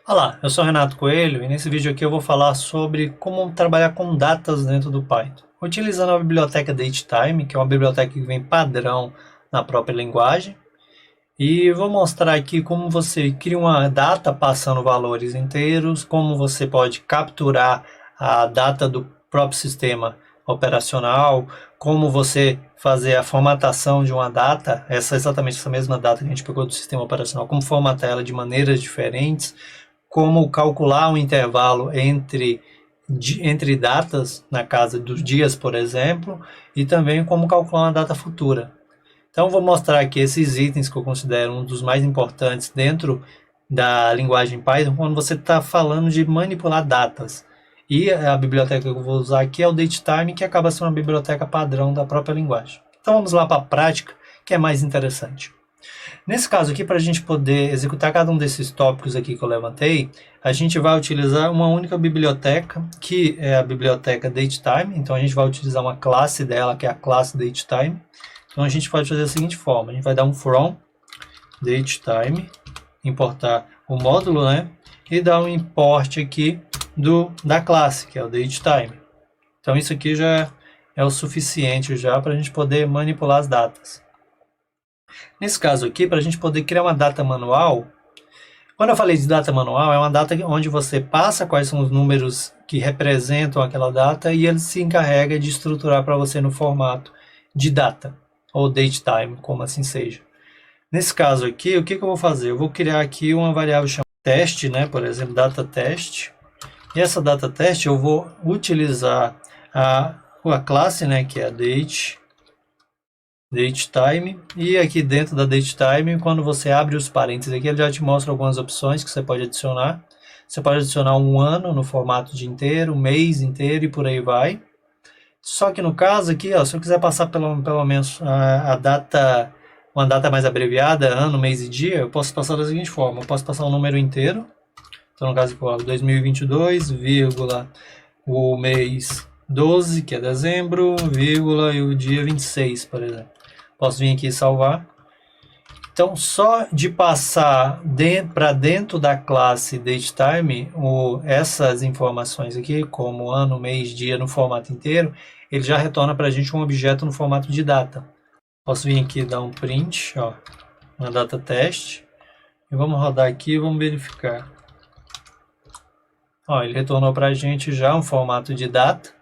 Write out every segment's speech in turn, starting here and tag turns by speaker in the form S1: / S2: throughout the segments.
S1: Olá, eu sou Renato Coelho e nesse vídeo aqui eu vou falar sobre como trabalhar com datas dentro do Python. Utilizando a biblioteca Datetime, que é uma biblioteca que vem padrão na própria linguagem, e vou mostrar aqui como você cria uma data passando valores inteiros, como você pode capturar a data do próprio sistema operacional, como você fazer a formatação de uma data, exatamente essa mesma data que a gente pegou do sistema operacional, como formatar ela de maneiras diferentes, como calcular um intervalo entre datas, na casa dos dias, por exemplo, e também como calcular uma data futura. Então, vou mostrar aqui esses itens que eu considero um dos mais importantes dentro da linguagem Python, quando você está falando de manipular datas. E a biblioteca que eu vou usar aqui é o Datetime, que acaba sendo uma biblioteca padrão da própria linguagem. Então, vamos lá para a prática, que é mais interessante. Nesse caso aqui, para a gente poder executar cada um desses tópicos aqui que eu levantei, a gente vai utilizar uma única biblioteca, que é a biblioteca Datetime. Então, a gente vai utilizar uma classe dela, que é a classe Datetime. Então, a gente pode fazer da seguinte forma: a gente vai dar um from Datetime, importar o módulo, né? E dar um import aqui da classe, que é o Datetime. Então, isso aqui já é o suficiente já para a gente poder manipular as datas. Nesse caso aqui, para a gente poder criar uma data manual, quando eu falei de data manual, é uma data onde você passa quais são os números que representam aquela data e ele se encarrega de estruturar para você no formato de data, ou datetime, como assim seja. Nesse caso aqui, o que eu vou fazer? Eu vou criar aqui uma variável chamada teste, né? Por exemplo, data teste. E essa data teste eu vou utilizar a classe, né, que é a datetime, e aqui dentro da datetime, quando você abre os parênteses aqui, ele já te mostra algumas opções que você pode adicionar. Você pode adicionar um ano no formato de inteiro, mês inteiro e por aí vai. Só que no caso aqui, ó, se eu quiser passar pelo menos a data, uma data mais abreviada, ano, mês e dia, eu posso passar da seguinte forma: eu posso passar um número inteiro. Então, no caso aqui, 2022, vírgula, o mês 12, que é dezembro, vírgula, e o dia 26, por exemplo. Posso vir aqui e salvar. Então, só de passar para dentro da classe Datetime essas informações aqui, como ano, mês, dia, no formato inteiro, ele já retorna para a gente um objeto no formato de data. Posso vir aqui e dar um print, ó, uma data teste, e vamos rodar aqui e vamos verificar. Ó, ele retornou para a gente já um formato de data.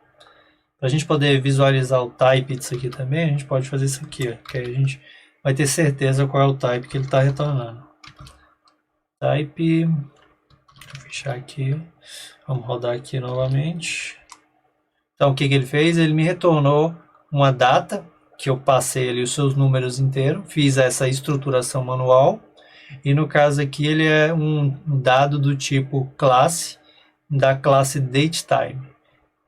S1: Para a gente poder visualizar o type disso aqui também, a gente pode fazer isso aqui, ó, que aí a gente vai ter certeza qual é o type que ele está retornando. Type, vou fechar aqui, vamos rodar aqui novamente. Então, o que ele fez? Ele me retornou uma data, que eu passei ali os seus números inteiros, fiz essa estruturação manual, e no caso aqui ele é um dado do tipo classe, da classe Datetime.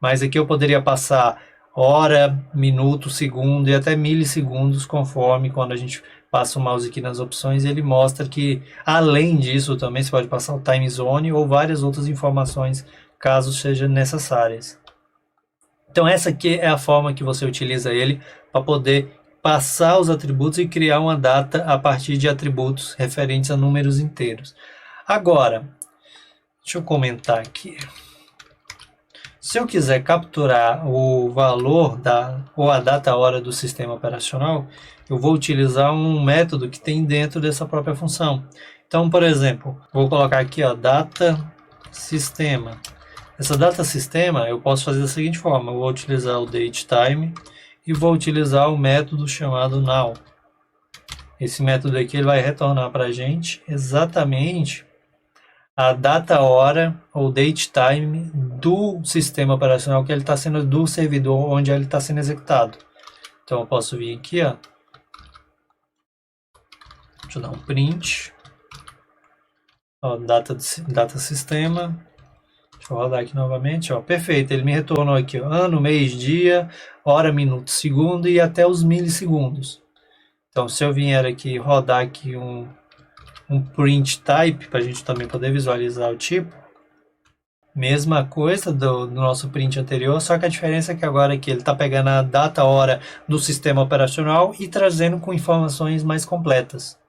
S1: Mas aqui eu poderia passar hora, minuto, segundo e até milissegundos, conforme quando a gente passa o mouse aqui nas opções, ele mostra que, além disso, também você pode passar o time zone ou várias outras informações, caso sejam necessárias. Então essa aqui é a forma que você utiliza ele para poder passar os atributos e criar uma data a partir de atributos referentes a números inteiros. Agora, deixa eu comentar aqui. Se eu quiser capturar o valor ou a data hora do sistema operacional, eu vou utilizar um método que tem dentro dessa própria função. Então, por exemplo, vou colocar aqui, ó, data sistema. Essa data sistema eu posso fazer da seguinte forma: eu vou utilizar o datetime e vou utilizar o método chamado now. Esse método aqui ele vai retornar para a gente exatamente a data hora ou datetime do sistema operacional que ele está sendo, do servidor onde ele está sendo executado. Então eu posso vir aqui, ó, deixa eu dar um print, ó, data sistema, deixa eu rodar aqui novamente, ó, perfeito, ele me retornou aqui, ó, ano, mês, dia, hora, minuto, segundo e até os milissegundos. Então se eu vier aqui rodar aqui um print type, para a gente também poder visualizar o tipo. Mesma coisa do nosso print anterior, só que a diferença é que agora aqui ele está pegando a data hora do sistema operacional e trazendo com informações mais completas.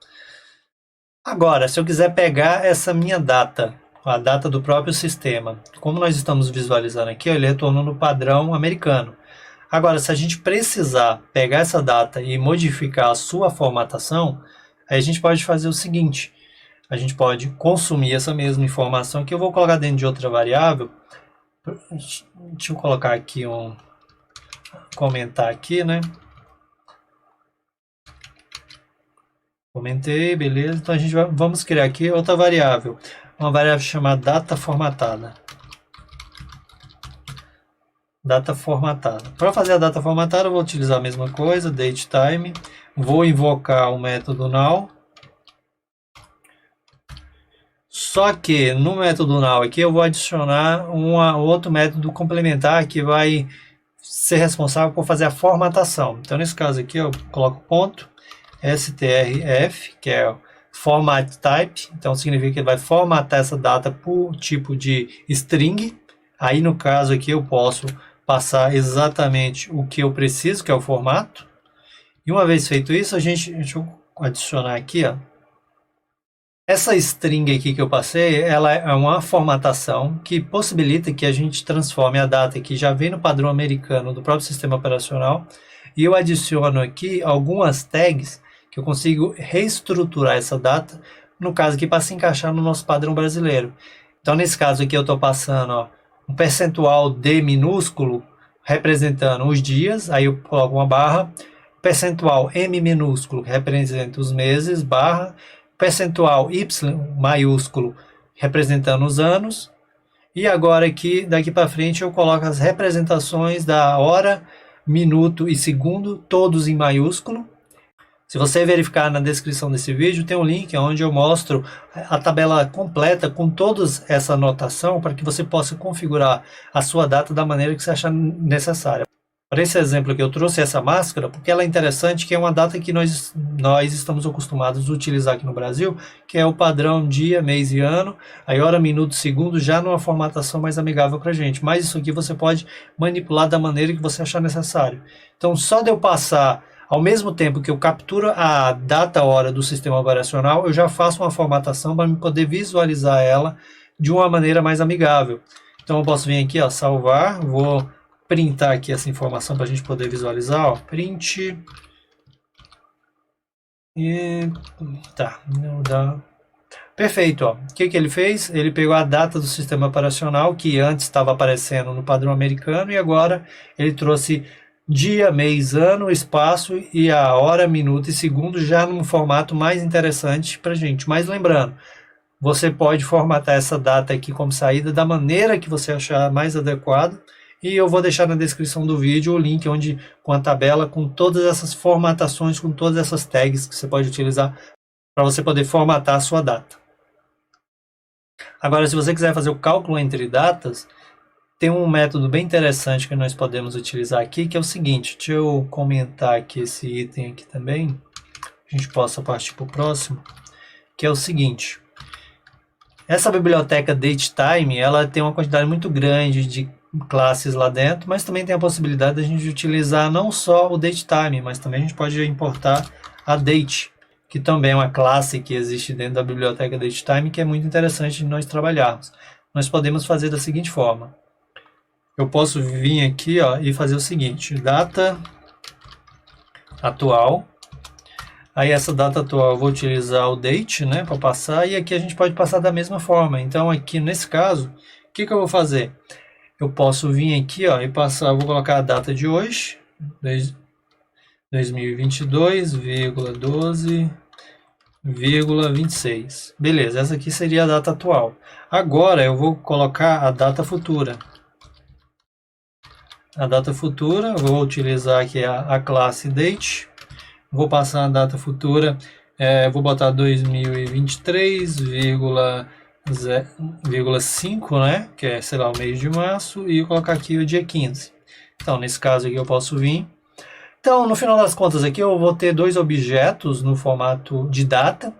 S1: Agora, se eu quiser pegar essa minha data a data do próprio sistema. Como nós estamos visualizando aqui, ele retornou no padrão americano. Agora, se a gente precisar pegar essa data e modificar a sua formatação, aí a gente pode fazer o seguinte: a gente pode consumir essa mesma informação que eu vou colocar dentro de outra variável. Deixa eu colocar aqui comentar aqui, né? Comentei, beleza. Então a gente vamos criar aqui outra variável, uma variável chamada data formatada. Data formatada. Para fazer a data formatada, eu vou utilizar a mesma coisa, datetime. Vou invocar o método now. Só que no método now aqui eu vou adicionar outro método complementar que vai ser responsável por fazer a formatação. Então nesse caso aqui eu coloco ponto strf, que é format type, então significa que ele vai formatar essa data por tipo de string. Aí no caso aqui eu posso passar exatamente o que eu preciso, que é o formato. E uma vez feito isso, deixa eu adicionar aqui, ó. Essa string aqui que eu passei, ela é uma formatação que possibilita que a gente transforme a data que já vem no padrão americano do próprio sistema operacional, e eu adiciono aqui algumas tags que eu consigo reestruturar essa data, no caso aqui para se encaixar no nosso padrão brasileiro. Então nesse caso aqui eu estou passando, ó, um percentual D minúsculo representando os dias, aí eu coloco uma barra, percentual M minúsculo que representa os meses, barra, percentual Y maiúsculo representando os anos, e agora aqui, daqui para frente eu coloco as representações da hora, minuto e segundo, todos em maiúsculo. Se você verificar na descrição desse vídeo, tem um link onde eu mostro a tabela completa com toda essa anotação para que você possa configurar a sua data da maneira que você achar necessária. Para esse exemplo aqui, eu trouxe essa máscara porque ela é interessante, que é uma data que nós estamos acostumados a utilizar aqui no Brasil, que é o padrão dia, mês e ano, aí hora, minuto, segundo, já numa formatação mais amigável para a gente. Mas isso aqui você pode manipular da maneira que você achar necessário. Então, só de eu passar, ao mesmo tempo que eu capturo a data hora do sistema operacional, eu já faço uma formatação para poder visualizar ela de uma maneira mais amigável. Então, eu posso vir aqui, ó, salvar, vou printar aqui essa informação para a gente poder visualizar, ó, print, e tá, não dá. Perfeito, ó. O que ele fez? Ele pegou a data do sistema operacional, que antes estava aparecendo no padrão americano, e agora ele trouxe dia, mês, ano, espaço e a hora, minuto e segundo já num formato mais interessante para a gente. Mas lembrando, você pode formatar essa data aqui como saída da maneira que você achar mais adequado. E eu vou deixar na descrição do vídeo o link com a tabela, com todas essas formatações, com todas essas tags que você pode utilizar para você poder formatar a sua data. Agora, se você quiser fazer o cálculo entre datas, tem um método bem interessante que nós podemos utilizar aqui, que é o seguinte. Deixa eu comentar aqui esse item aqui também, a gente possa partir para o próximo, que é o seguinte. Essa biblioteca datetime, ela tem uma quantidade muito grande de classes lá dentro, mas também tem a possibilidade de a gente utilizar não só o datetime, mas também a gente pode importar a date, que também é uma classe que existe dentro da biblioteca datetime, que é muito interessante de nós trabalharmos. Nós podemos fazer da seguinte forma. Eu posso vir aqui, ó, e fazer o seguinte, data atual. Aí essa data atual eu vou utilizar o date, né, para passar, e aqui a gente pode passar da mesma forma. Então aqui nesse caso, o que eu vou fazer? Eu posso vir aqui, ó, e passar, eu vou colocar a data de hoje, 2022,12,26. Beleza, essa aqui seria a data atual. Agora eu vou colocar a data futura. A data futura, eu vou utilizar aqui a classe date. Vou passar a data futura, vou botar 2023,5, né, que é, sei lá, o mês de março, e colocar aqui o dia 15. Então, nesse caso aqui eu posso vir. Então, no final das contas aqui eu vou ter dois objetos no formato de data,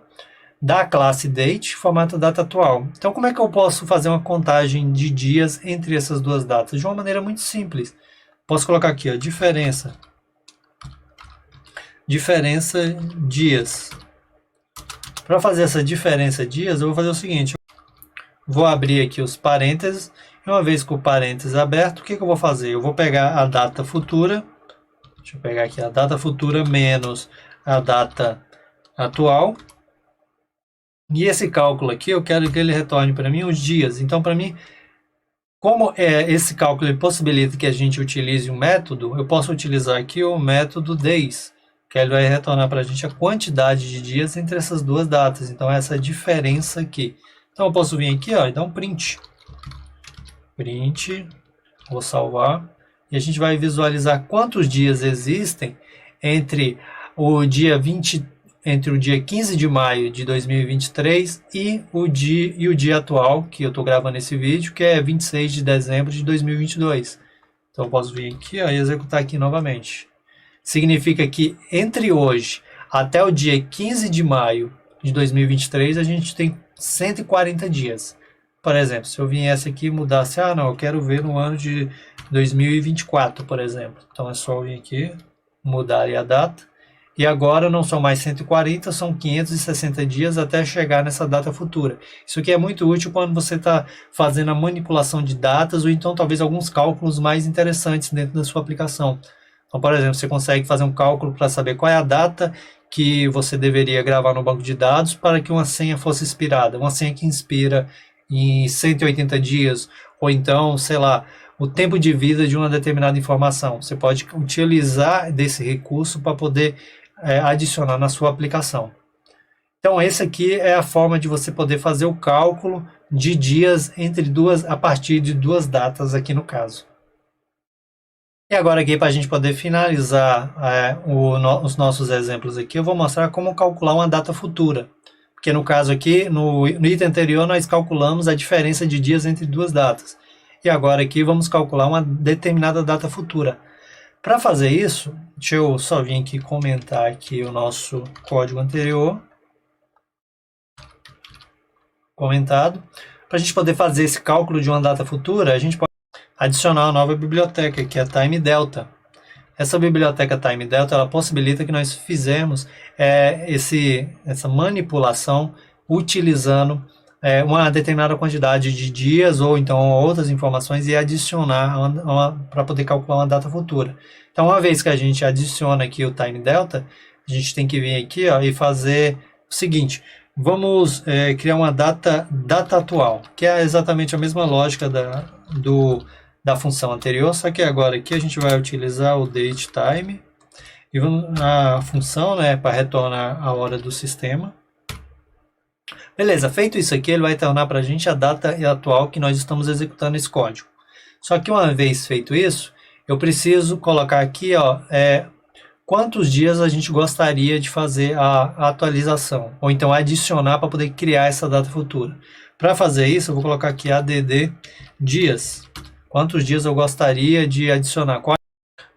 S1: da classe date, formato data atual. Então, como é que eu posso fazer uma contagem de dias entre essas duas datas? De uma maneira muito simples. Posso colocar aqui, ó, diferença dias. Para fazer essa diferença dias, eu vou fazer o seguinte. vou abrir aqui os parênteses, e uma vez com o parênteses aberto, o que eu vou fazer? Eu vou pegar a data futura, deixa eu pegar aqui a data futura menos a data atual, e esse cálculo aqui eu quero que ele retorne para mim os dias. Então, para mim, como esse cálculo ele possibilita que a gente utilize um método, eu posso utilizar aqui o método days, que ele vai retornar para a gente a quantidade de dias entre essas duas datas. Então, essa diferença aqui. Então, eu posso vir aqui, ó, e dar um print. Print, vou salvar. E a gente vai visualizar quantos dias existem entre o dia 15 de maio de 2023 e o dia atual, que eu estou gravando esse vídeo, que é 26 de dezembro de 2022. Então, eu posso vir aqui, ó, e executar aqui novamente. Significa que entre hoje até o dia 15 de maio de 2023, a gente tem 140 dias. Por exemplo, se eu viesse aqui e mudasse, não, eu quero ver no ano de 2024, por exemplo. Então, é só eu vir aqui, mudar a data. E agora não são mais 140, são 560 dias até chegar nessa data futura. Isso aqui é muito útil quando você está fazendo a manipulação de datas ou então talvez alguns cálculos mais interessantes dentro da sua aplicação. Então, por exemplo, você consegue fazer um cálculo para saber qual é a data que você deveria gravar no banco de dados para que uma senha fosse expirada. Uma senha que expira em 180 dias, ou então, sei lá, o tempo de vida de uma determinada informação. Você pode utilizar desse recurso para poder adicionar na sua aplicação. Então, essa aqui é a forma de você poder fazer o cálculo de dias a partir de duas datas aqui no caso. E agora aqui, para a gente poder finalizar os nossos exemplos aqui, eu vou mostrar como calcular uma data futura. Porque no caso aqui, no item anterior, nós calculamos a diferença de dias entre duas datas. E agora aqui vamos calcular uma determinada data futura. Para fazer isso, deixa eu só vir aqui comentar aqui o nosso código anterior. Comentado. Para a gente poder fazer esse cálculo de uma data futura, a gente pode adicionar uma nova biblioteca, que é a Time Delta. Essa biblioteca Time Delta, ela possibilita que nós fizermos essa manipulação utilizando uma determinada quantidade de dias ou então outras informações e adicionar para poder calcular uma data futura. Então, uma vez que a gente adiciona aqui o Time Delta, a gente tem que vir aqui, ó, e fazer o seguinte: vamos criar uma data atual, que é exatamente a mesma lógica da função anterior, só que agora aqui a gente vai utilizar o datetime e a função, para retornar a hora do sistema. Beleza, feito isso aqui, ele vai retornar para a gente a data atual que nós estamos executando esse código. Só que uma vez feito isso, eu preciso colocar aqui, ó, quantos dias a gente gostaria de fazer a atualização, ou então adicionar para poder criar essa data futura. Para fazer isso, eu vou colocar aqui add dias. Quantos dias eu gostaria de adicionar?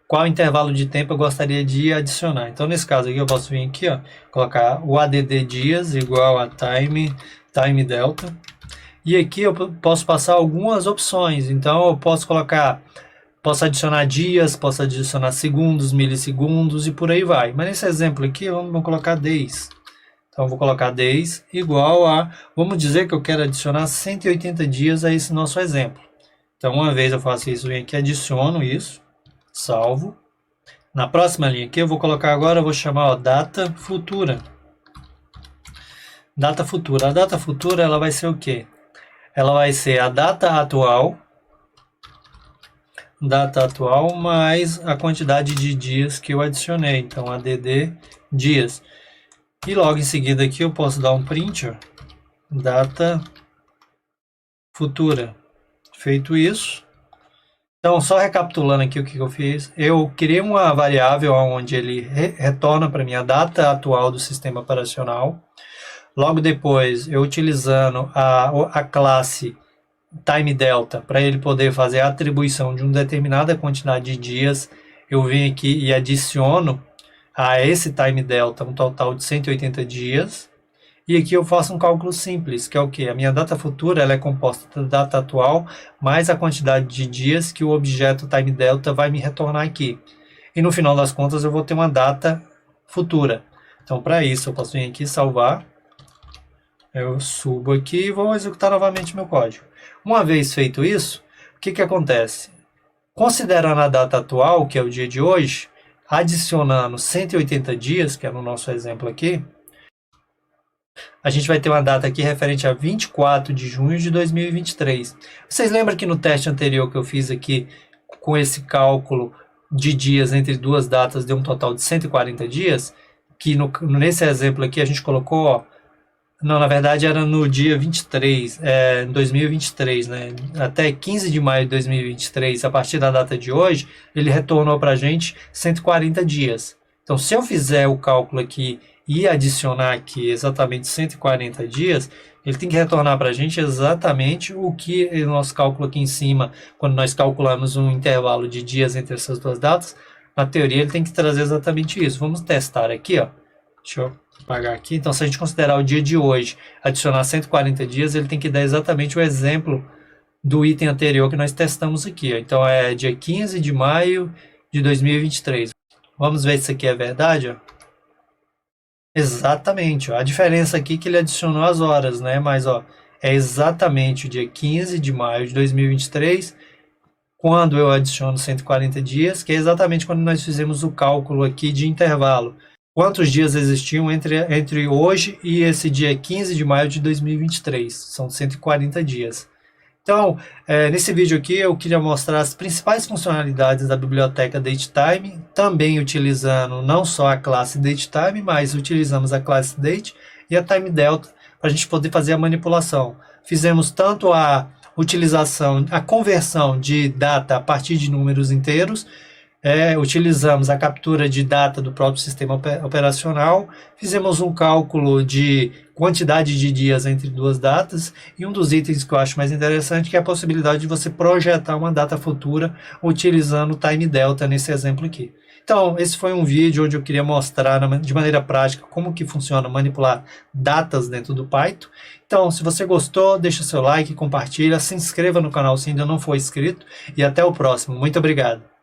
S1: Qual intervalo de tempo eu gostaria de adicionar? Então, nesse caso aqui, eu posso vir aqui, ó, colocar o add dias igual a time delta. E aqui eu posso passar algumas opções. Então, eu posso adicionar dias, posso adicionar segundos, milissegundos e por aí vai. Mas nesse exemplo aqui, vamos colocar days. Então, eu vou colocar days igual a, vamos dizer que eu quero adicionar 180 dias a esse nosso exemplo. Então, uma vez eu faço isso, venho aqui, adiciono isso, salvo. Na próxima linha aqui, eu vou colocar agora, eu vou chamar, ó, data futura. Data futura. A data futura, ela vai ser o quê? Ela vai ser a data atual mais a quantidade de dias que eu adicionei. Então, add dias. E logo em seguida aqui, eu posso dar um print, ó, data futura. Feito isso, então só recapitulando aqui o que eu fiz, eu criei uma variável onde ele retorna para mim a data atual do sistema operacional. Logo depois, eu utilizando a classe TimeDelta para ele poder fazer a atribuição de uma determinada quantidade de dias, eu venho aqui e adiciono a esse TimeDelta um total de 180 dias. E aqui eu faço um cálculo simples, que é o quê? A minha data futura ela é composta da data atual mais a quantidade de dias que o objeto TimeDelta vai me retornar aqui. E no final das contas eu vou ter uma data futura. Então, para isso, eu posso vir aqui salvar. Eu subo aqui e vou executar novamente meu código. Uma vez feito isso, o que acontece? Considerando a data atual, que é o dia de hoje, adicionando 180 dias, que é no nosso exemplo aqui, a gente vai ter uma data aqui referente a 24 de junho de 2023. Vocês lembram que no teste anterior que eu fiz aqui, com esse cálculo de dias entre duas datas, deu um total de 140 dias? Que nesse exemplo aqui a gente colocou, ó, não, na verdade era no dia 23, em 2023, né? Até 15 de maio de 2023, a partir da data de hoje, ele retornou para a gente 140 dias. Então, se eu fizer o cálculo aqui e adicionar aqui exatamente 140 dias, ele tem que retornar para a gente exatamente o que o nosso cálculo aqui em cima, quando nós calculamos um intervalo de dias entre essas duas datas, na teoria ele tem que trazer exatamente isso. Vamos testar aqui, ó. Deixa eu apagar aqui. Então, se a gente considerar o dia de hoje, adicionar 140 dias, ele tem que dar exatamente o exemplo do item anterior que nós testamos aqui, ó. Então, é dia 15 de maio de 2023. Vamos ver se isso aqui é verdade, ó. Exatamente, ó. A diferença aqui é que ele adicionou as horas, né? Mas, ó, é exatamente o dia 15 de maio de 2023, quando eu adiciono 140 dias, que é exatamente quando nós fizemos o cálculo aqui de intervalo. Quantos dias existiam entre hoje e esse dia 15 de maio de 2023? São 140 dias. Então, nesse vídeo aqui eu queria mostrar as principais funcionalidades da biblioteca DateTime, também utilizando não só a classe DateTime, mas utilizamos a classe Date e a TimeDelta para a gente poder fazer a manipulação. Fizemos tanto a utilização, a conversão de data a partir de números inteiros, utilizamos a captura de data do próprio sistema operacional, fizemos um cálculo de quantidade de dias entre duas datas, e um dos itens que eu acho mais interessante que é a possibilidade de você projetar uma data futura utilizando o Time Delta nesse exemplo aqui. Então, esse foi um vídeo onde eu queria mostrar de maneira prática como que funciona manipular datas dentro do Python. Então, se você gostou, deixa seu like, compartilha, se inscreva no canal se ainda não for inscrito, e até o próximo. Muito obrigado.